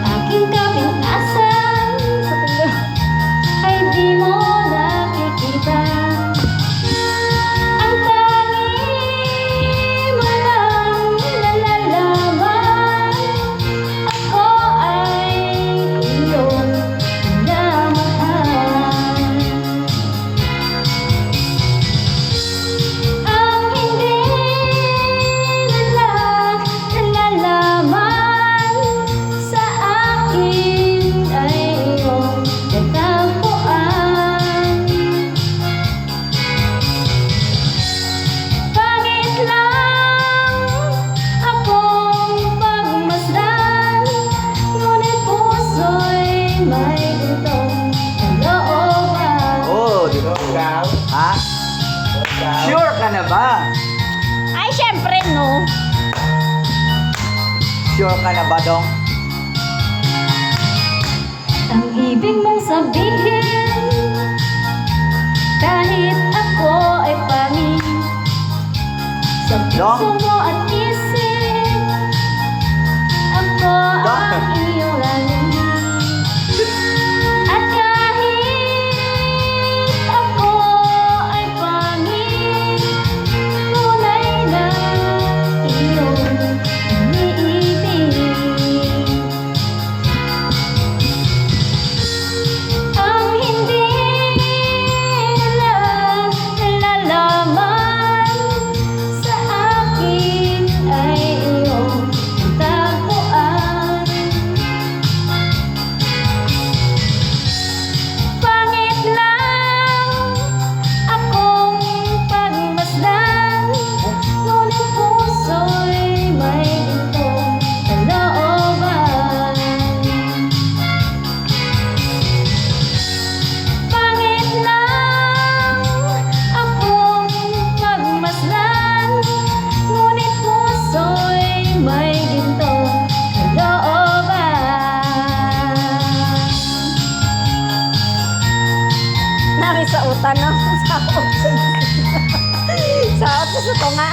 aking kapintasan ay di mo nakikita. Ang tangi mo lang nalalaman, ako ay iyong minamahal. Ang hindi nila nalalaman sa akin ay iyong natagpuan. Pangit lang akong pagmasdan, ngunit puso'y may gintong kalooban. Oh, di ba? Ikaw? Ha? Sure ka na ba? Ay, syempre, no? Sure ka na ba, Dong? Ang ibig mong sabihin, kahit ako ay pangit sa puso mo at isip, ako ang iyong langit. At kahit ako ay pangit, tunay na iyong iniibig. Ang hindi nila nalalaman sa akin ay iyong natagpuan. Pangit lang akong pagmasdan, ngunit puso'y may gintong kalooban. Pangit lang akong pagmasdan, ngunit puso'y may gintong kalooban. Nari sa utan no? Sa utan. Sa utan sa tunga.